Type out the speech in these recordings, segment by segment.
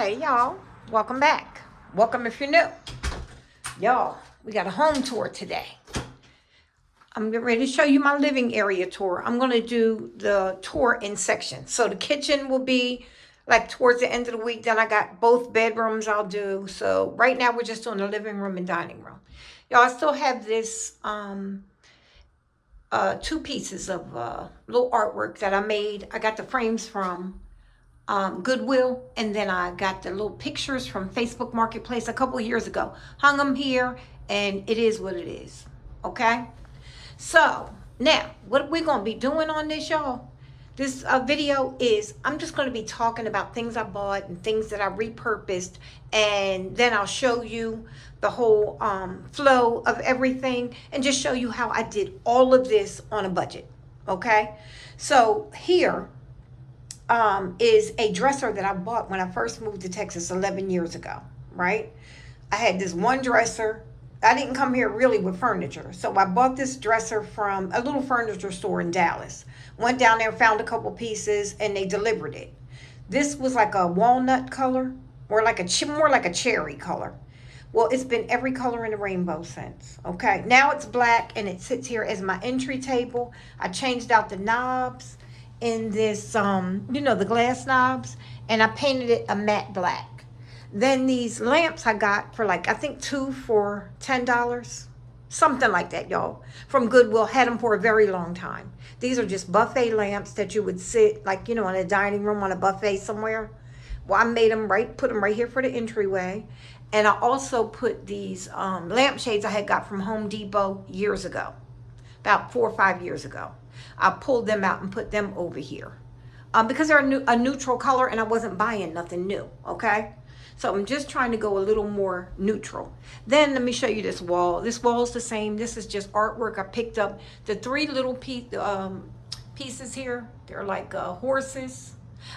Hey y'all, welcome back. Welcome if you're new. Y'all, we got a home tour today. I'm getting ready to show you my living area tour. I'm going to do the tour in sections. So the kitchen will be like towards the end of the week. Then I got both bedrooms I'll do. So right now we're just doing the living room and dining room. Y'all, I still have this two pieces of little artwork that I made. I got the frames from Goodwill, and then I got the little pictures from Facebook Marketplace a couple years ago. Hung them here, and it is what it is. Okay? So, now, what we're going to be doing on this, y'all, this video is, I'm just going to be talking about things I bought and things that I repurposed, and then I'll show you the whole flow of everything, and just show you how I did all of this on a budget. Okay? So, here is a dresser that I bought when I first moved to Texas 11 years ago, right? I had this one dresser. I didn't come here really with furniture. So I bought this dresser from a little furniture store in Dallas. Went down there, found a couple pieces, and they delivered it. This was like a walnut color, or like more like a cherry color. Well, it's been every color in the rainbow since. Okay, now it's black, and it sits here as my entry table. I changed out the knobs in this, the glass knobs, and I painted it a matte black. Then these lamps I got for like, I think 2 for $10, something like that, y'all, from Goodwill. Had them for a very long time. These are just buffet lamps that you would sit like, in a dining room on a buffet somewhere. Well, I made them put them right here for the entryway. And I also put these lampshades I had got from Home Depot years ago, about 4 or 5 years ago. I pulled them out and put them over here because they're a neutral color, and I wasn't buying nothing new, okay? So I'm just trying to go a little more neutral. Then let me show you this wall. This wall is the same. This is just artwork. I picked up the 3 little pieces here. They're like horses.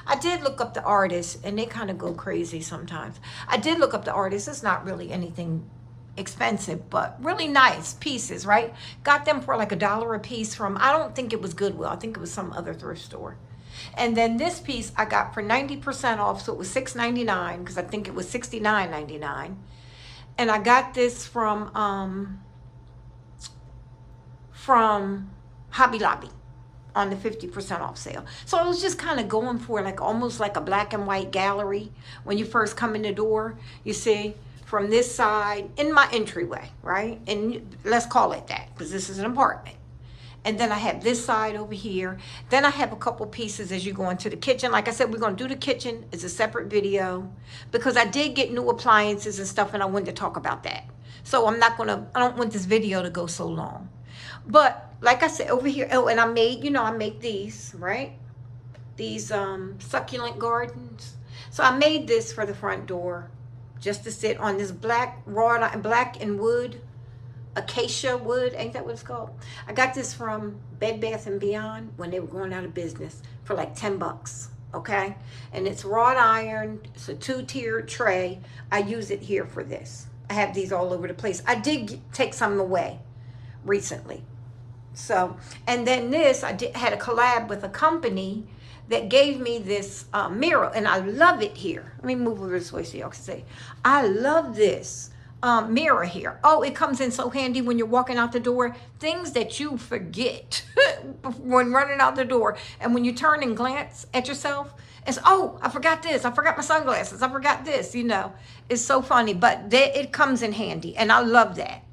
I did look up the artists, and they kind of go crazy sometimes. I did look up the artists. It's not really anything expensive, but really nice pieces, right? Got them for like $1 a piece from, I don't think it was Goodwill. I think it was some other thrift store. And then this piece I got for 90% off, so it was $6.99 because I think it was $69.99. And I got this from Hobby Lobby on the 50% off sale. So I was just kind of going for like almost like a black and white gallery when you first come in the door, you see, from this side in my entryway, right? And let's call it that because this is an apartment. And then I have this side over here. Then I have a couple pieces as you go into the kitchen. Like I said, we're going to do the kitchen as a separate video because I did get new appliances and stuff, and I wanted to talk about that. So I don't want this video to go so long. But like I said, over here, oh, and I make these, right? These succulent gardens. So I made this for the front door, just to sit on this black and wood, acacia wood, ain't that what it's called? I got this from Bed Bath & Beyond when they were going out of business for like $10, okay? And it's wrought iron. It's a 2-tiered tray. I use it here for this. I have these all over the place. I did take some away recently. So, and then this, had a collab with a company that gave me this mirror, and I love it here. Let me move over this way so y'all can see. I love this mirror here. Oh, it comes in so handy when you're walking out the door. Things that you forget when running out the door, and when you turn and glance at yourself, it's, oh, I forgot this. I forgot my sunglasses. I forgot this. It's so funny, but it comes in handy, and I love that.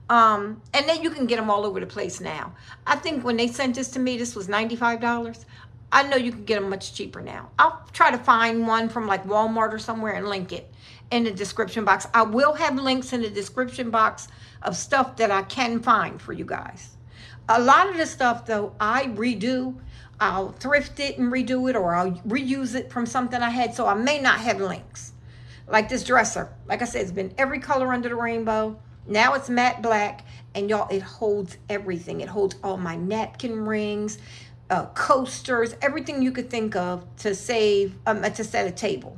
And then you can get them all over the place now. I think when they sent this to me, this was $95. I know you can get them much cheaper now. I'll try to find one from like Walmart or somewhere and link it in the description box. I will have links in the description box of stuff that I can find for you guys. A lot of the stuff, though, I redo. I'll thrift it and redo it, or I'll reuse it from something I had, so I may not have links. Like this dresser. Like I said, it's been every color under the rainbow. Now it's matte black, and y'all, it holds everything. It holds all my napkin rings, coasters, everything you could think of to set a table.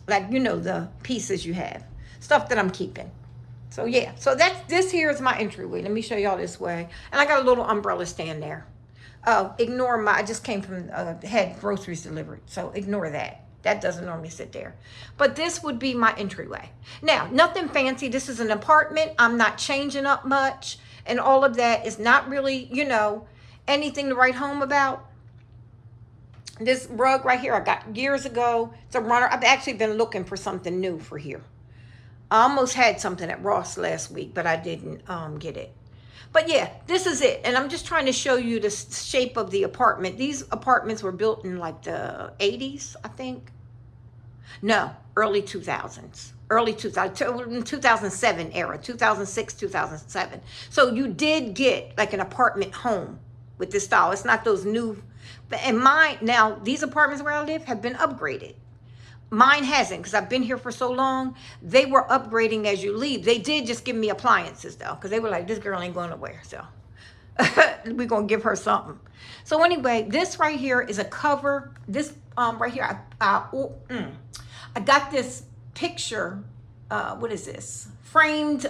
Like, the pieces you have. Stuff that I'm keeping. So, yeah. So, this here is my entryway. Let me show y'all this way. And I got a little umbrella stand there. I just came from, had groceries delivered. So, ignore that. That doesn't normally sit there. But this would be my entryway. Now, nothing fancy. This is an apartment. I'm not changing up much. And all of that is not really, you know, anything to write home about. This rug right here I got years ago. It's a runner. I've actually been looking for something new for here. I almost had something at Ross last week, but I didn't get it. But yeah, this is it. And I'm just trying to show you the shape of the apartment. These apartments were built in like the 80s, I think. No, early 2000s. Early 2007 era, 2006, 2007. So you did get like an apartment home with this style. It's not those new. And mine, now these apartments where I live have been upgraded. Mine hasn't, because I've been here for so long. They were upgrading as you leave. They did just give me appliances though, because they were like, this girl ain't going nowhere, so we're gonna give her something. So anyway, this right here is a cover. This right here, I got this picture. What is this? Framed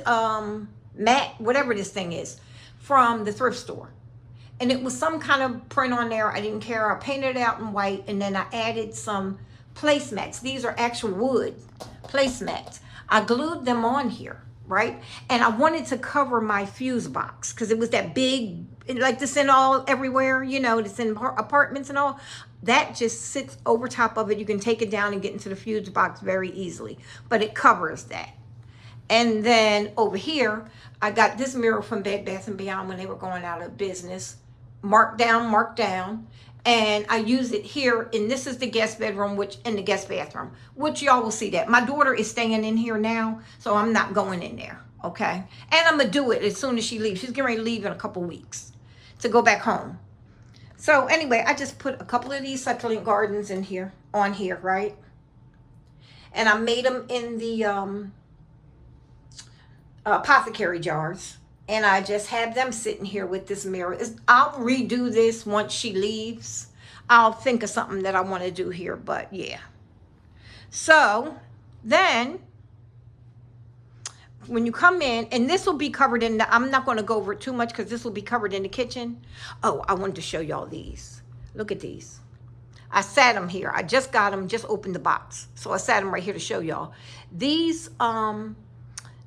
mat, whatever this thing is, from the thrift store. And it was some kind of print on there. I didn't care. I painted it out in white, and then I added some placemats. These are actual wood placemats. I glued them on here, right? And I wanted to cover my fuse box because it was that big, like this in all everywhere, you know, it's in apartments and all. That just sits over top of it. You can take it down and get into the fuse box very easily, but it covers that. And then over here, I got this mirror from Bed Bath & Beyond when they were going out of business. Marked down. And I use it here, and this is the guest bedroom, which in the guest bathroom, which y'all will see that. My daughter is staying in here now, so I'm not going in there, okay? And I'm gonna do it as soon as she leaves. She's getting ready to leave in a couple weeks to go back home. So anyway, I just put a couple of these succulent gardens in here, on here, right? And I made them in the apothecary jars. And I just have them sitting here with this mirror. I'll redo this once she leaves. I'll think of something that I want to do here, but yeah. So then when you come in, and this will be covered in the, I'm not going to go over it too much because this will be covered in the kitchen. Oh, I wanted to show y'all these. Look at these. I sat them here. I just got them, just opened the box. So I sat them right here to show y'all. These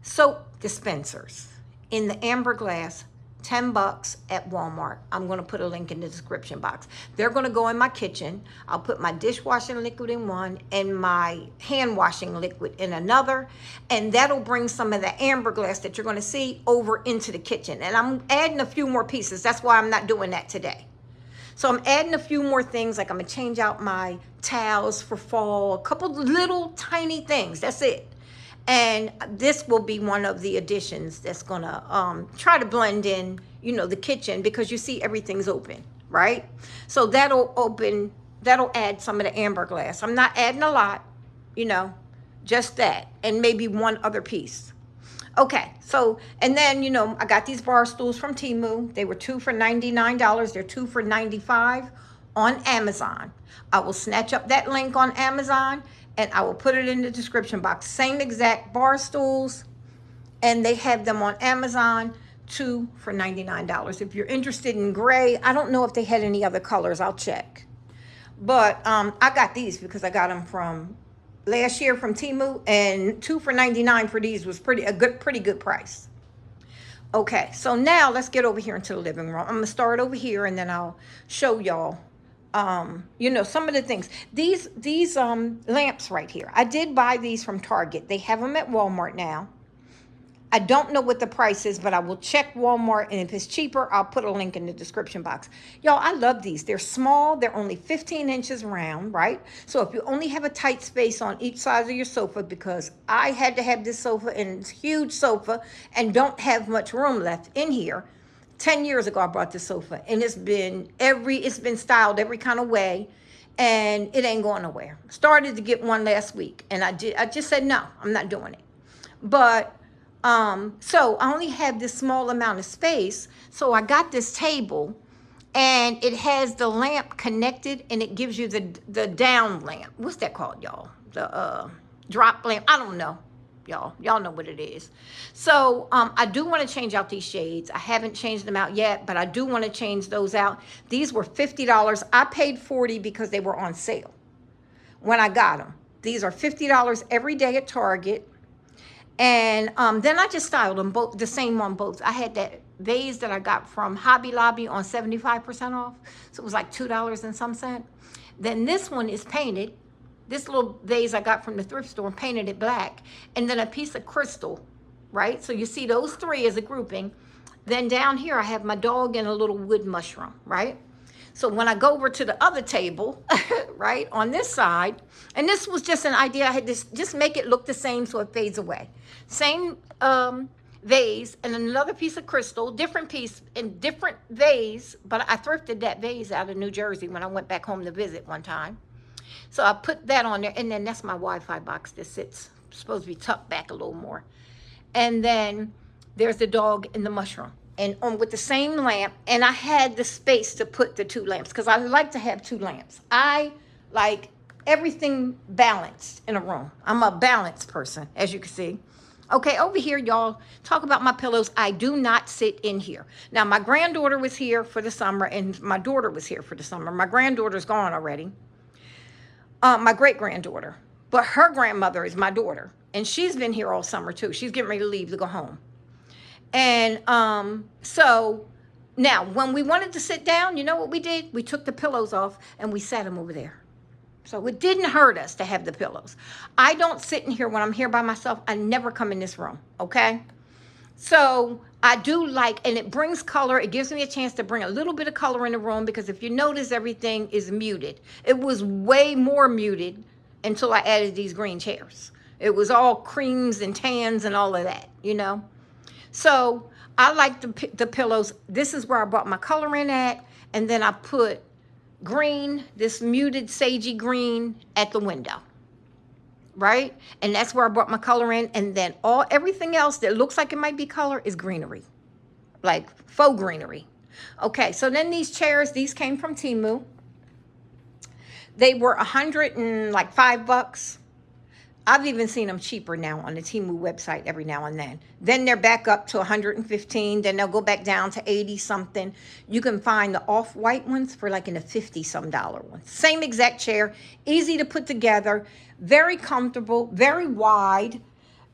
soap dispensers in the amber glass, $10 at Walmart. I'm gonna put a link in the description box. They're gonna go in my kitchen. I'll put my dishwashing liquid in one and my hand washing liquid in another, and that'll bring some of the amber glass that you're gonna see over into the kitchen. And I'm adding a few more pieces. That's why I'm not doing that today. So I'm adding a few more things, like I'm gonna change out my towels for fall, a couple little tiny things, that's it. And this will be one of the additions that's gonna try to blend in, you know, the kitchen, because you see everything's open, right? So that'll add some of the amber glass. I'm not adding a lot, you know, just that, and maybe one other piece. Okay, so, and then, you know, I got these bar stools from Temu. They were 2 for $99. They're 2 for $95 on Amazon. I will snatch up that link on Amazon, and I will put it in the description box. Same exact bar stools, and they have them on Amazon, 2 for $99. If you're interested in gray, I don't know if they had any other colors. I'll check. But I got these because I got them from last year from Temu, and 2 for $99 for these was pretty good price. Okay, so now let's get over here into the living room. I'm gonna start over here, and then I'll show y'all you know, some of the things. These lamps right here, I did buy these from Target. They have them at Walmart now. I don't know what the price is, but I will check Walmart, and if it's cheaper, I'll put a link in the description box. Y'all, I love these. They're small. They're only 15 inches round, right? So if you only have a tight space on each side of your sofa, because I had to have this sofa, and it's a huge sofa, and don't have much room left in here. 10 years ago, I brought this sofa, and it's been styled every kind of way, and it ain't going nowhere. Started to get one last week, and I just said, no, I'm not doing it. But, so I only have this small amount of space, so I got this table, and it has the lamp connected, and it gives you the down lamp. What's that called, y'all? The drop lamp. I don't know. Y'all know what it is. So I do want to change out these shades. I haven't changed them out yet, but I do want to change those out. These were $50. I paid $40 because they were on sale. when I got them. These are $50 every day at Target. And then I just styled them both the same on both. I had that vase that I got from Hobby Lobby on 75% off. So it was like $2 and some cent. Then this one is painted. This little vase I got from the thrift store, painted it black. And then a piece of crystal, right? So you see those three as a grouping. Then down here I have my dog and a little wood mushroom, right? So when I go over to the other table, right, on this side, and this was just an idea, I had to just make it look the same so it fades away. Same vase and another piece of crystal, different piece in different vase, but I thrifted that vase out of New Jersey when I went back home to visit one time. So I put that on there, and then that's my Wi-Fi box that sits, supposed to be tucked back a little more. And then there's the dog and the mushroom. And on with the same lamp, and I had the space to put the two lamps because I like to have two lamps. I like everything balanced in a room. I'm a balanced person, as you can see. Okay, over here, y'all, talk about my pillows. I do not sit in here. Now, my granddaughter was here for the summer, and my daughter was here for the summer. My granddaughter's gone already. My great-granddaughter. But her grandmother is my daughter, and she's been here all summer, too. She's getting ready to leave to go home. And so now when we wanted to sit down, you know what we did? We took the pillows off and we sat them over there. So it didn't hurt us to have the pillows. I don't sit in here when I'm here by myself. I never come in this room, okay? So I do like, and it brings color. It gives me a chance to bring a little bit of color in the room because if you notice, everything is muted. It was way more muted until I added these green chairs. It was all creams and tans and all of that, you know? So I like the pillows. This is where I brought my color in at. And then I put green, this muted sagey green at the window. Right? And that's where I brought my color in. And then everything else that looks like it might be color is greenery. Like faux greenery. Okay, so then these chairs, these came from Temu. They were $105. I've even seen them cheaper now on the Temu website every now and then. Then they're back up to 115. Then they'll go back down to 80 something. You can find the off-white ones for like in the 50 some dollar ones. Same exact chair, easy to put together, very comfortable, very wide.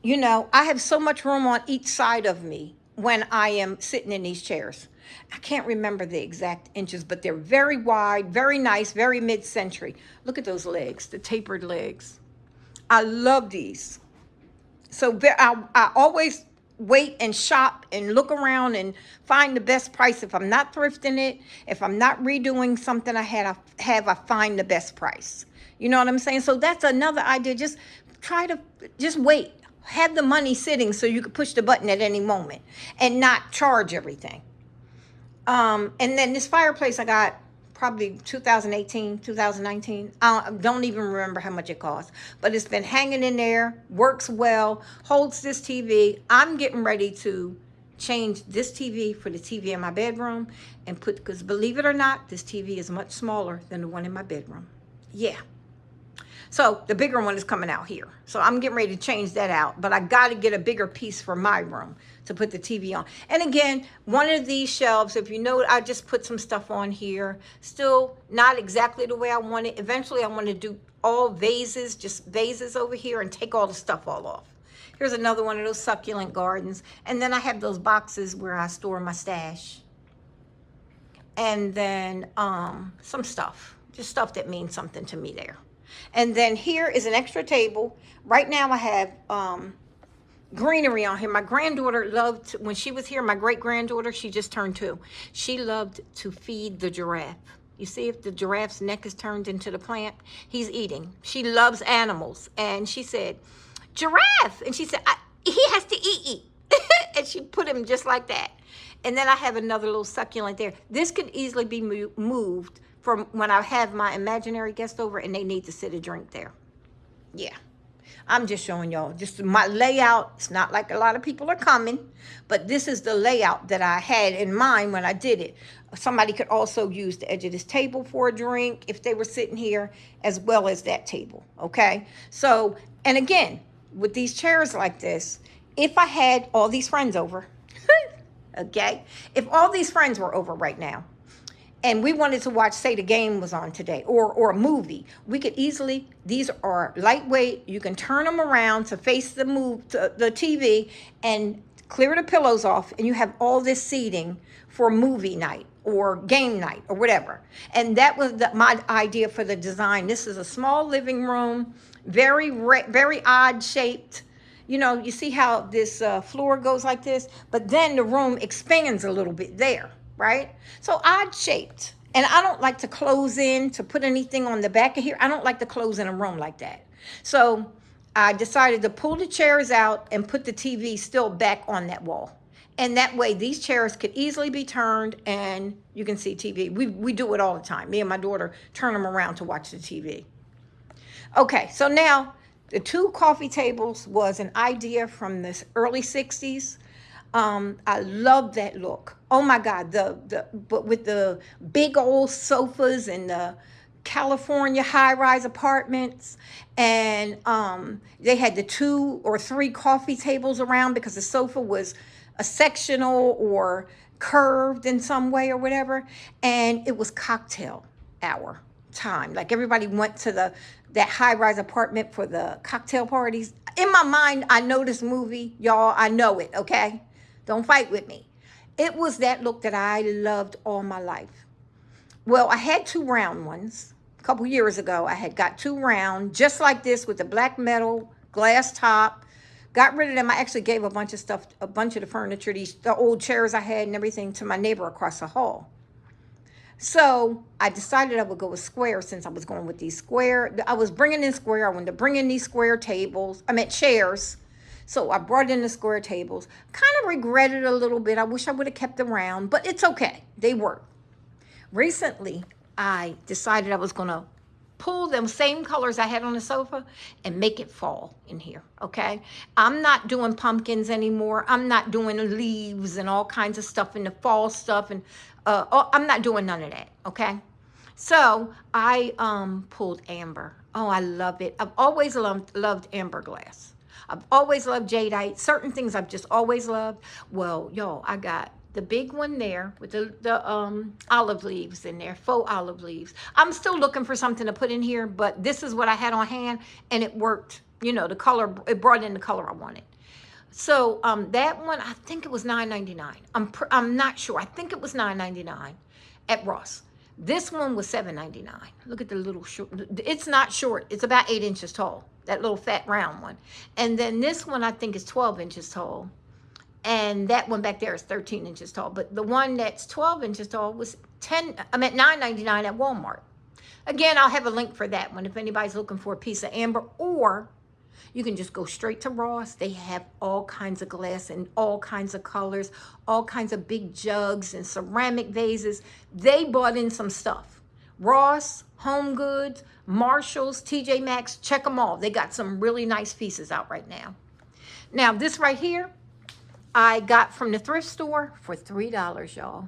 You know, I have so much room on each side of me when I am sitting in these chairs. I can't remember the exact inches, but they're very wide, very nice, very mid-century. Look at those legs, the tapered legs. I love these. So I always wait and shop and look around and find the best price. If I'm not thrifting it, if I'm not redoing something I find the best price. You know what I'm saying? So that's another idea. Just try to just wait. Have the money sitting so you can push the button at any moment and not charge everything. And then this fireplace I got probably 2018, 2019. I don't even remember how much it cost. But it's been hanging in there, works well, holds this TV. I'm getting ready to change this TV for the TV in my bedroom and because believe it or not, this TV is much smaller than the one in my bedroom. Yeah. So the bigger one is coming out here. So I'm getting ready to change that out. But I got to get a bigger piece for my room to put the TV on. And again, one of these shelves, if you know, I just put some stuff on here. Still not exactly the way I want it. Eventually I want to do all vases, just vases over here and take all the stuff all off. Here's another one of those succulent gardens. And then I have those boxes where I store my stash. And then some stuff, just stuff that means something to me there. And then here is an extra table. Right now I have greenery on here. My granddaughter loved, when she was here, my great-granddaughter, she just turned 2. She loved to feed the giraffe. You see if the giraffe's neck is turned into the plant? He's eating. She loves animals. And she said, giraffe. And she said, he has to eat. And she put him just like that. And then I have another little succulent there. This could easily be moved from when I have my imaginary guest over and they need to sit and drink there. Yeah. I'm just showing y'all just my layout. It's not like a lot of people are coming, but this is the layout that I had in mind when I did it. Somebody could also use the edge of this table for a drink if they were sitting here, as well as that table, okay? So, and again, with these chairs like this, if I had all these friends over, okay? If all these friends were over right now, and we wanted to watch, say the game was on today, or a movie, we could easily, these are lightweight, you can turn them around to face the TV and clear the pillows off, and you have all this seating for movie night or game night or whatever. And that was my idea for the design. This is a small living room, very odd shaped. You know, you see how this floor goes like this, but then the room expands a little bit there, right? So odd shaped. And I don't like to close in to put anything on the back of here. I don't like to close in a room like that. So I decided to pull the chairs out and put the TV still back on that wall. And that way these chairs could easily be turned and you can see TV. We do it all the time. Me and my daughter turn them around to watch the TV. Okay, so now the 2 coffee tables was an idea from the early 60s. I love that look. Oh my God, but with the big old sofas and the California high-rise apartments, and they had the 2 or 3 coffee tables around because the sofa was a sectional or curved in some way or whatever, and it was cocktail hour time. Like everybody went to that high-rise apartment for the cocktail parties. In my mind, I know this movie, y'all. I know it, okay? Don't fight with me. It was that look that I loved all my life. Well, I had 2 round ones. A couple years ago, I had got 2 round, just like this, with the black metal, glass top. Got rid of them. I actually gave a bunch of stuff, a bunch of the furniture, the old chairs I had and everything, to my neighbor across the hall. So I decided I would go with square, since I was going with these square. I was bringing in square. I wanted to bring in these square tables. I meant chairs. So I brought in the square tables. Kind of regretted it a little bit. I wish I would have kept them round, but it's okay. They work. Recently, I decided I was going to pull them same colors I had on the sofa and make it fall in here, okay? I'm not doing pumpkins anymore. I'm not doing leaves and all kinds of stuff and the fall stuff, and I'm not doing none of that, okay? So I pulled amber. Oh, I love it. I've always loved amber glass. I've always loved jadeite. Certain things I've just always loved. Well, y'all, I got the big one there with the olive leaves in there, faux olive leaves. I'm still looking for something to put in here, but this is what I had on hand, and it worked. You know, the color, it brought in the color I wanted. So that one, I think it was $9.99. I'm not sure. I think it was $9.99 at Ross. This one was $7.99. Look at the little short. It's not short. It's about 8 inches tall. That little fat round one. And then this one, I think, is 12 inches tall. And that one back there is 13 inches tall. But the one that's 12 inches tall was $9.99 at Walmart. Again, I'll have a link for that one if anybody's looking for a piece of amber. Or you can just go straight to Ross. They have all kinds of glass and all kinds of colors, all kinds of big jugs and ceramic vases. They bought in some stuff. Ross, Home Goods, Marshalls, TJ Maxx, check them all. They got some really nice pieces out right now. Now, this right here, I got from the thrift store for $3, y'all.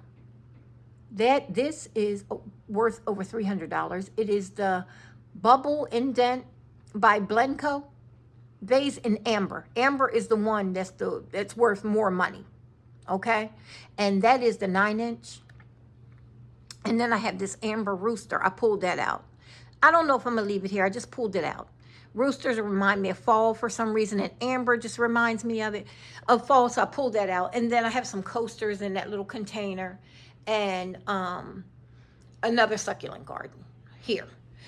This is worth over $300. It is the Bubble Indent by Blenco vase in amber. Amber is the one that's worth more money, okay? And that is the 9-inch. And then I have this amber rooster. I pulled that out. I don't know if I'm gonna leave it here. I just pulled it out. Roosters remind me of fall for some reason, and amber just reminds me of fall, so I pulled that out. And then I have some coasters in that little container, and another succulent garden here.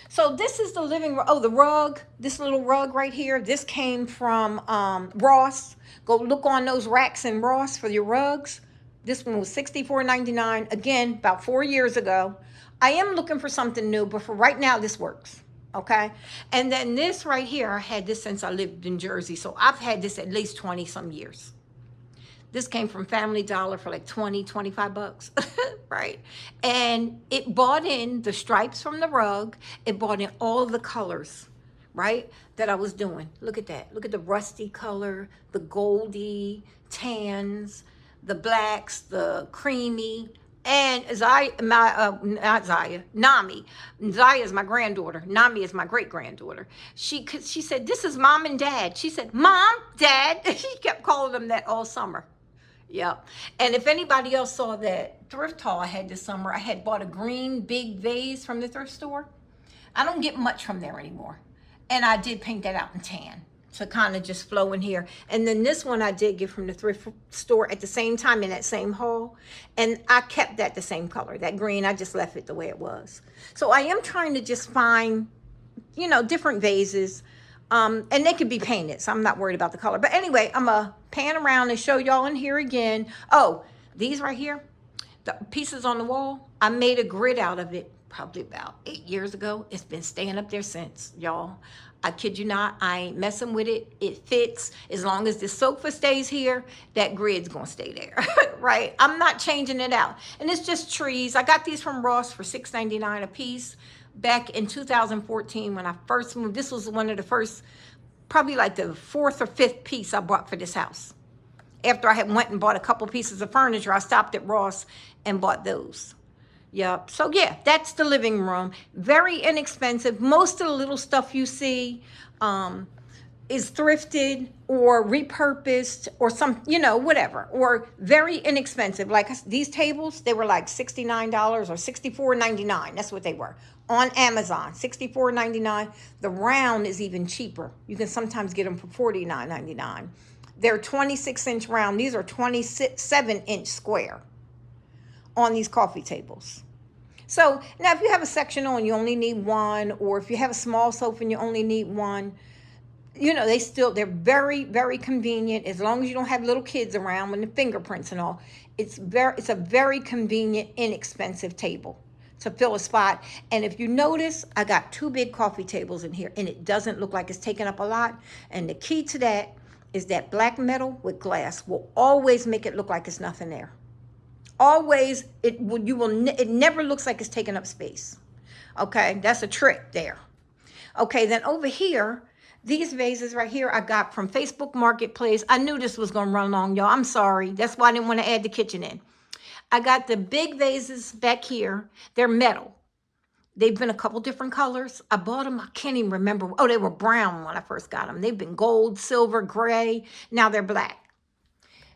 So this is the living room. Oh, the rug, this little rug right here, this came from Ross. Go look on those racks in Ross for your rugs. This one was $64.99, again, about 4 years ago. I am looking for something new, but for right now, this works. Okay, and then this right here, I had this since I lived in Jersey, so I've had this at least 20 some years. This came from Family Dollar for like 20, 25 bucks, right? And it bought in the stripes from the rug. It bought in all the colors, right, that I was doing. Look at that. Look at the rusty color, the goldy, tans, the blacks, the creamy. And Nami. Zaya is my granddaughter. Nami is my great-granddaughter. She said, this is Mom and Dad. She said, Mom, Dad. She kept calling them that all summer. Yep. And if anybody else saw that thrift haul I had this summer, I had bought a green big vase from the thrift store. I don't get much from there anymore. And I did paint that out in tan to kind of just flow in here. And then this one I did get from the thrift store at the same time in that same haul. And I kept that the same color, that green. I just left it the way it was. So I am trying to just find, you know, different vases. And they could be painted, so I'm not worried about the color. But anyway, I'm going to pan around and show y'all in here again. Oh, these right here, the pieces on the wall, I made a grid out of it probably about 8 years ago. It's been staying up there since, y'all. I kid you not, I ain't messing with it. It fits. As long as the sofa stays here, that grid's gonna stay there, right? I'm not changing it out. And it's just trees. I got these from Ross for $6.99 a piece back in 2014 when I first moved. This was one of the first, probably like the fourth or fifth piece I bought for this house. After I had went and bought a couple pieces of furniture, I stopped at Ross and bought those. Yep. So yeah, that's the living room. Very inexpensive. Most of the little stuff you see is thrifted or repurposed or some, you know, whatever, or very inexpensive. Like these tables, they were like $69 or $64.99. That's what they were on Amazon, $64.99. The round is even cheaper. You can sometimes get them for $49.99. They're 26-inch round. These are 27-inch square on these coffee tables. So now if you have a sectional and you only need one, or if you have a small sofa and you only need one, you know, they're very, very convenient as long as you don't have little kids around with the fingerprints and all. It's a very convenient, inexpensive table to fill a spot. And if you notice, I got 2 big coffee tables in here and it doesn't look like it's taking up a lot. And the key to that is that black metal with glass will always make it look like it's nothing there. Always, it never looks like it's taking up space. Okay, that's a trick there. Okay, then over here, these vases right here I got from Facebook Marketplace. I knew this was going to run long, y'all. I'm sorry. That's why I didn't want to add the kitchen in. I got the big vases back here. They're metal. They've been a couple different colors. I bought them. I can't even remember. Oh, they were brown when I first got them. They've been gold, silver, gray. Now they're black.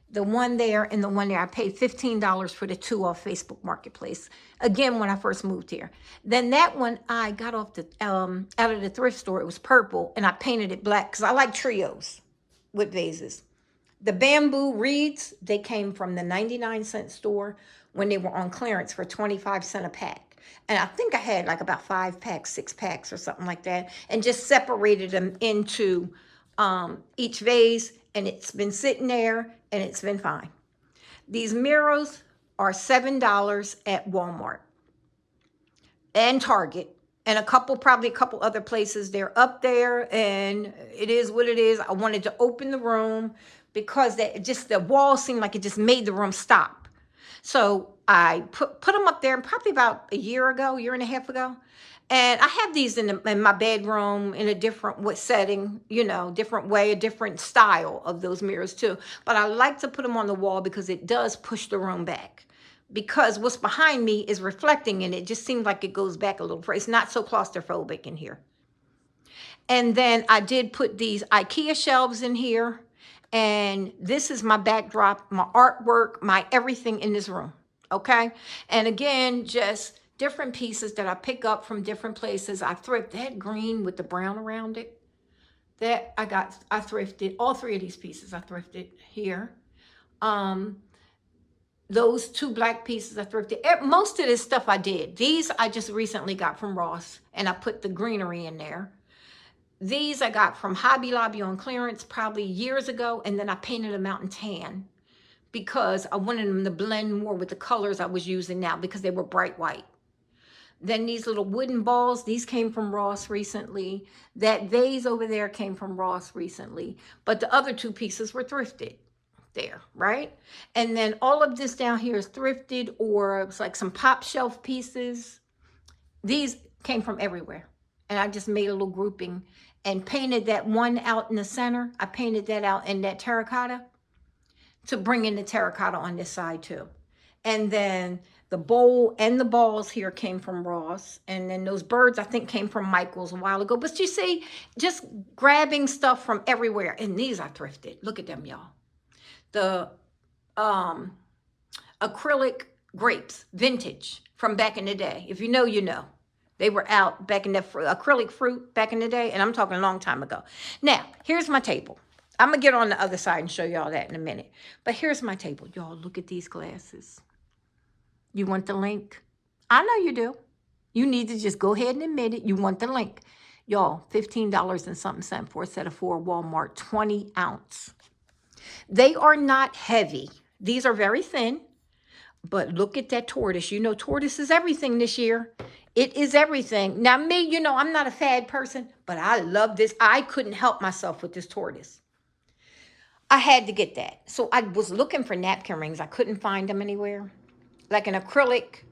The one there and the one there, I paid $15 for the 2 off Facebook Marketplace. Again, when I first moved here. Then that one I got off the out of the thrift store. It was purple, and I painted it black because I like trios with vases. The bamboo reeds, they came from the 99-cent store when they were on clearance for 25 cents a pack. And I think I had like about 5 packs, 6 packs or something like that, and just separated them into each vase, and it's been sitting there and it's been fine. These mirrors are $7 at Walmart and Target and probably a couple other places. They're up there and it is what it is. I wanted to open the room because the wall seemed like it just made the room stop. So I put them up there probably about a year and a half ago. And I have these in my bedroom in a different setting, you know, different way, a different style of those mirrors too. But I like to put them on the wall because it does push the room back. Because what's behind me is reflecting and it just seems like it goes back a little further. It's not so claustrophobic in here. And then I did put these IKEA shelves in here. And this is my backdrop, my artwork, my everything in this room. Okay? And again, just different pieces that I pick up from different places. I thrift that green with the brown around it. That I thrifted. All 3 of these pieces I thrifted here. Those 2 black pieces I thrifted. Most of this stuff I did. These I just recently got from Ross. And I put the greenery in there. These I got from Hobby Lobby on clearance probably years ago. And then I painted them out in tan. Because I wanted them to blend more with the colors I was using now. Because they were bright white. Then these little wooden balls, these came from Ross recently. That vase over there came from Ross recently. But the other 2 pieces were thrifted there, right? And then all of this down here is thrifted, or it's like some pop shelf pieces. These came from everywhere. And I just made a little grouping and painted that one out in the center. I painted that out in that terracotta to bring in the terracotta on this side too. And then the bowl and the balls here came from Ross. And then those birds, I think, came from Michael's a while ago. But you see, just grabbing stuff from everywhere. And these I thrifted. Look at them, y'all. The um, acrylic grapes, vintage from back in the day. If you know, you know. They were out back in the acrylic fruit back in the day, and I'm talking a long time ago. Now, here's my table. I'm going to get on the other side and show y'all that in a minute. But here's my table. Y'all, look at these glasses. You want the link? I know you do. You need to just go ahead and admit it. You want the link. Y'all, $15 and something cent for a set of 4 Walmart 20 ounce. They are not heavy. These are very thin. But look at that tortoise. You know, tortoise is everything this year. It is everything. Now, me, you know, I'm not a fad person, but I love this. I couldn't help myself with this tortoise. I had to get that. So I was looking for napkin rings. I couldn't find them anywhere. Like an acrylic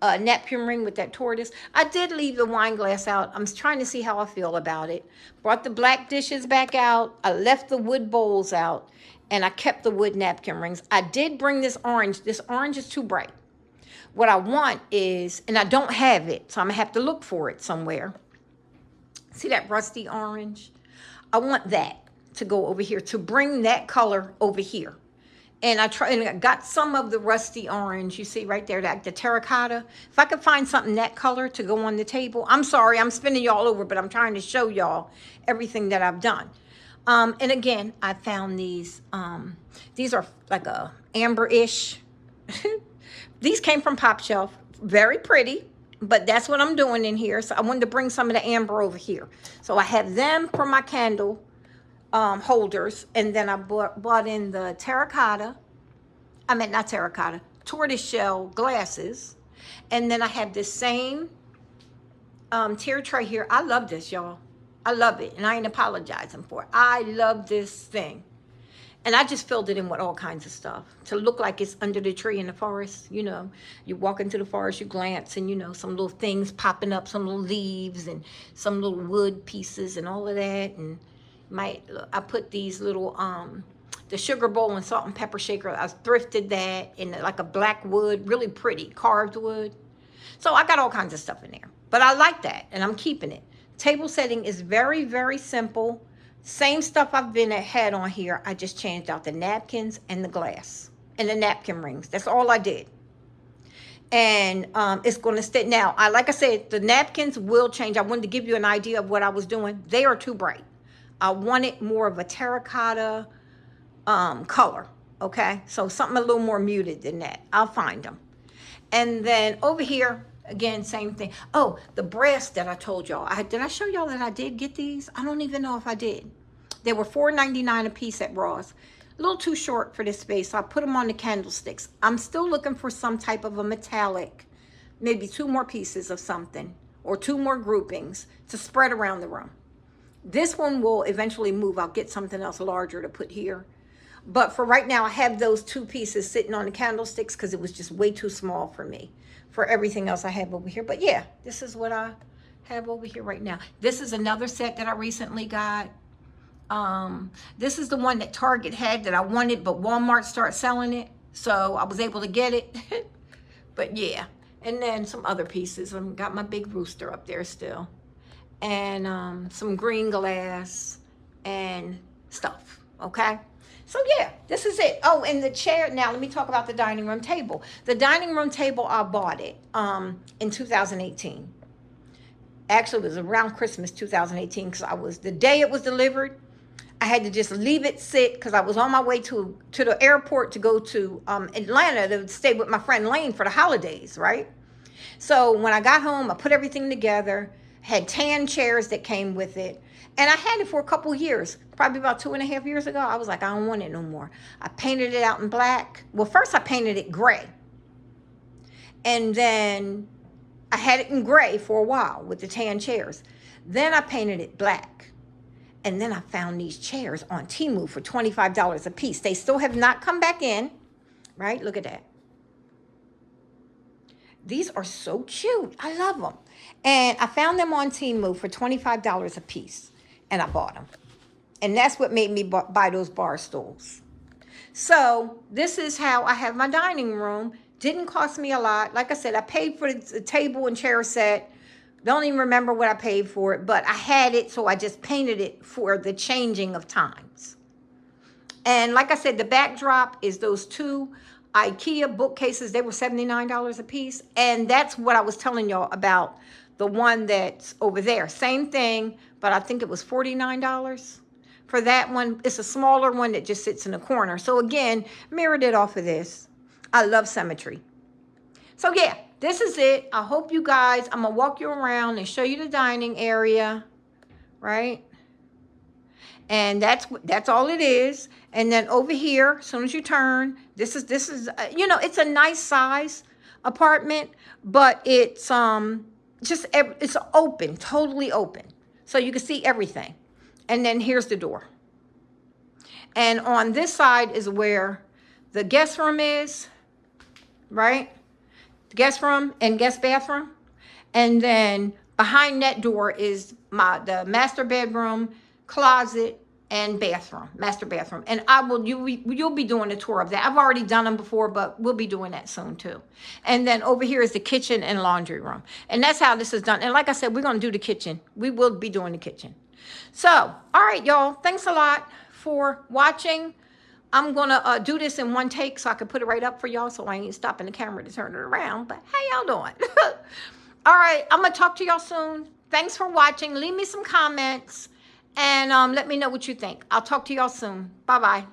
napkin ring with that tortoise. I did leave the wine glass out. I'm trying to see how I feel about it. Brought the black dishes back out. I left the wood bowls out. And I kept the wood napkin rings. I did bring this orange. This orange is too bright. What I want is, and I don't have it, so I'm going to have to look for it somewhere. See that rusty orange? I want that to go over here, to bring that color over here. And I got some of the rusty orange, you see right there, like the terracotta. If I could find something that color to go on the table. I'm sorry, I'm spinning y'all over, but I'm trying to show y'all everything that I've done. And again, I found these. These are like a amber-ish. These came from Pop Shelf. Very pretty, but that's what I'm doing in here. So I wanted to bring some of the amber over here. So I have them for my candle holders. And then I bought in the terracotta. I meant not terracotta. Tortoiseshell glasses. And then I have this same tier tray here. I love this, y'all. I love it. And I ain't apologizing for it. I love this thing. And I just filled it in with all kinds of stuff to look like it's under the tree in the forest. You know, you walk into the forest, you glance, and, you know, some little things popping up, some little leaves and some little wood pieces and all of that. And I put these little, the sugar bowl and salt and pepper shaker. I thrifted that in like a black wood, really pretty, carved wood. So I got all kinds of stuff in there. But I like that, and I'm keeping it. Table setting is very, very simple. Same stuff I've had on here. I just changed out the napkins and the glass and the napkin rings. That's all I did. And it's going to stay. Now, like I said, the napkins will change. I wanted to give you an idea of what I was doing. They are too bright. I wanted more of a terracotta color. Okay? So something a little more muted than that. I'll find them. And then over here, again, same thing. Oh, the brass that I told y'all. Did I show y'all that I did get these? I don't even know if I did. They were $4.99 a piece at Ross. A little too short for this space, so I put them on the candlesticks. I'm still looking for some type of a metallic, maybe 2 more pieces of something, or 2 more groupings to spread around the room. This one will eventually move. I'll get something else larger to put here. But for right now, I have those 2 pieces sitting on the candlesticks because it was just way too small for me, for everything else I have over here. But yeah, this is what I have over here right now. This is another set that I recently got. This is the one that Target had that I wanted, but Walmart started selling it. So I was able to get it. But yeah, and then some other pieces. I've got my big rooster up there still. And some green glass and stuff, okay? So yeah, this is it. Oh, and the chair. Now let me talk about the dining room table. The dining room table, I bought it in 2018. Actually, it was around Christmas 2018 because the day it was delivered, I had to just leave it sit because I was on my way to the airport to go to Atlanta to stay with my friend Lane for the holidays, right? So when I got home, I put everything together, had tan chairs that came with it, and I had it for a couple years. Probably about 2.5 years ago, I was like, I don't want it no more. I painted it out in black. Well, first I painted it gray. And then I had it in gray for a while with the tan chairs. Then I painted it black. And then I found these chairs on Temu for $25 a piece. They still have not come back in, right? Look at that. These are so cute. I love them. And I found them on Temu for $25 a piece. And I bought them. And that's what made me buy those bar stools. So this is how I have my dining room. Didn't cost me a lot. Like I said, I paid for the table and chair set. Don't even remember what I paid for it, but I had it, so I just painted it for the changing of times. And like I said, the backdrop is those two IKEA bookcases. They were $79 a piece. And that's what I was telling y'all about the one that's over there. Same thing, but I think it was $49 for that one. It's a smaller one that just sits in the corner. So again, mirrored it off of this. I love symmetry. So yeah, this is it. I hope you guys, I'm going to walk you around and show you the dining area, right? And that's all it is. And then over here, as soon as you turn, this is you know, it's a nice size apartment, but it's just it's open, totally open, so you can see everything. And then here's the door. And on this side is where the guest room is, right? The guest room and guest bathroom. And then behind that door is the master bedroom, closet, and bathroom, master bathroom. And you'll be doing a tour of that. I've already done them before, but we'll be doing that soon too. And then over here is the kitchen and laundry room. And that's how this is done. And like I said, we're going to do the kitchen. We will be doing the kitchen. So, all right, y'all. Thanks a lot for watching. I'm going to do this in one take so I can put it right up for y'all, so I ain't stopping the camera to turn it around. But how y'all doing? All right, I'm going to talk to y'all soon. Thanks for watching. Leave me some comments and let me know what you think. I'll talk to y'all soon. Bye-bye.